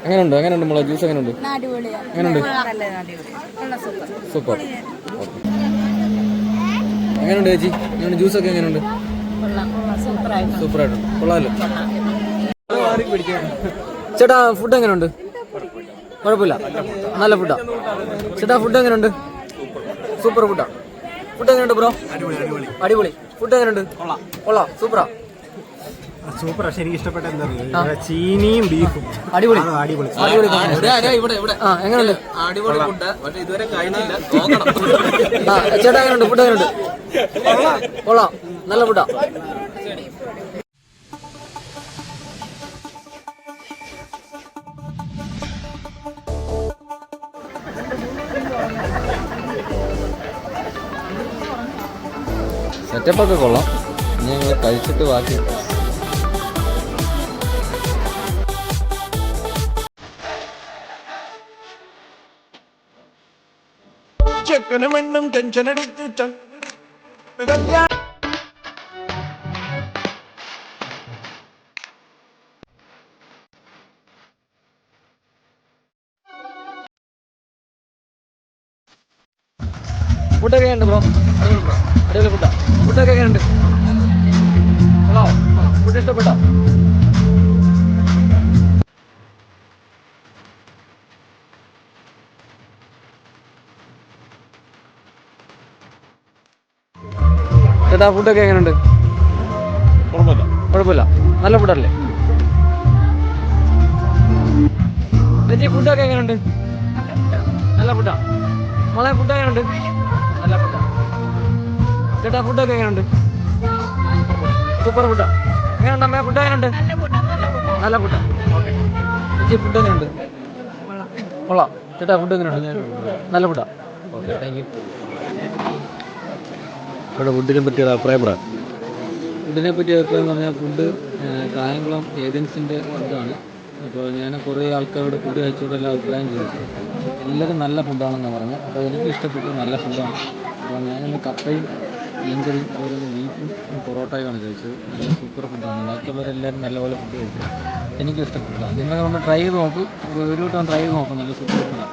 എങ്ങനെയുണ്ട് മുളക് ജ്യൂസ് എങ്ങനെയുണ്ട്? എങ്ങനെയുണ്ട്? സൂപ്പർ. എങ്ങനെയുണ്ട് ചേച്ചി? എങ്ങനെയുണ്ട് ജ്യൂസൊക്കെ എങ്ങനെയുണ്ട്? സൂപ്പറായിട്ടുണ്ട്. കൊള്ളാമല്ലോ. ചേട്ടാ ഫുഡ് എങ്ങനെയുണ്ട്? കുഴപ്പമില്ല, നല്ല ഫുഡാ. ചേട്ടാ ഫുഡ് എങ്ങനെയുണ്ട്? സൂപ്പർ ഫുഡാ. ഫുഡ് എങ്ങനെയുണ്ട് ബ്രോ? അടിപൊളി. ഫുഡ് എങ്ങനെയുണ്ട്? കൊള്ളാം. സൂപ്പറാ. പക്ഷെ എനിക്ക് ഇഷ്ടപ്പെട്ട എന്താ ചീനിയും ബീഫും അടിപൊളി. എങ്ങനെയുണ്ട്? അടിപൊളി ഫുഡ്. പക്ഷെ ഇതുവരെ കഴിഞ്ഞില്ല. ചേട്ടാ എങ്ങനെയുണ്ട്? ഫുഡ് എങ്ങനെയുണ്ട്? കൊള്ളാം, നല്ല ഫുഡാ. സെറ്റപ്പൊക്കെ കൊള്ളാം. ഞങ്ങൾ കഴിച്ചിട്ട് ബാക്കി. ചെക്കനും ടെൻഷൻ എടുത്തിട്ട് ഫുഡൊക്കെ ഉണ്ട് ബ്രോ. അടിപൊളി ഫുഡാ. ഫുഡൊക്കെ എങ്ങനെയുണ്ട്? ഫുഡ് ഇഷ്ടപ്പെട്ടോ? ചേട്ടാ ഫുഡൊക്കെ എങ്ങനെയുണ്ട്? കുഴപ്പമില്ല, നല്ല ഫുഡല്ലേ ചേച്ചി? ഫുഡൊക്കെ എങ്ങനെയുണ്ട്? നല്ല ഫുഡാ. മോളെ ഫുഡ് എങ്ങനെയുണ്ട്? നല്ല ഫുഡാ. ചേട്ടാ ഫുഡൊക്കെ എങ്ങനെയുണ്ട്? സൂപ്പർ ഫുഡാ. എങ്ങനെയുണ്ട് അമ്മേ? ഫുഡ് എങ്ങനെയുണ്ട്? നല്ല ഫുഡാ. ഓക്കെ ചേച്ചി ഫുഡ് എങ്ങനെയുണ്ട്? കൊള്ളാം. ചേട്ടാ ഫുഡ് എങ്ങനെയുണ്ട്? നല്ല ഫുഡാ. Okay, thank you. ഇവിടെ ഫുഡിനെ പറ്റിയൊരു അഭിപ്രായം പറയാം. ഫുഡിനെ പറ്റി അഭിപ്രായം എന്ന് പറഞ്ഞാൽ ഫുഡ് കായംകുളം ഏജൻസിൻ്റെ ഫുഡാണ്. അപ്പോൾ ഞാൻ കുറേ ആൾക്കാരോട് ഫുഡ് കഴിച്ചോടെല്ലാം അഭിപ്രായം ചോദിച്ചു. എല്ലാവരും നല്ല ഫുഡാണെന്നാണ് പറഞ്ഞത്. അപ്പോൾ എനിക്ക് ഇഷ്ടപ്പെട്ടു, നല്ല ഫുഡാണ്. അപ്പോൾ ഞാനിന്ന് കപ്പയും മീൻകറിയും അതുപോലെ ബീഫും പൊറോട്ടയുമാണ് കഴിച്ചത്. നല്ല സൂപ്പർ ഫുഡാണ്. ബാക്കിയുള്ളവരെല്ലാവരും നല്ലപോലെ ഫുഡ് കഴിച്ചു. എനിക്കും ഇഷ്ടപ്പെട്ടു. നിങ്ങളൊന്ന് ട്രൈ ചെയ്ത് നോക്കൂ. ഒരു വട്ടം ട്രൈ ചെയ്ത് നോക്കും. നല്ല സൂപ്പർ ഫുഡാണ്.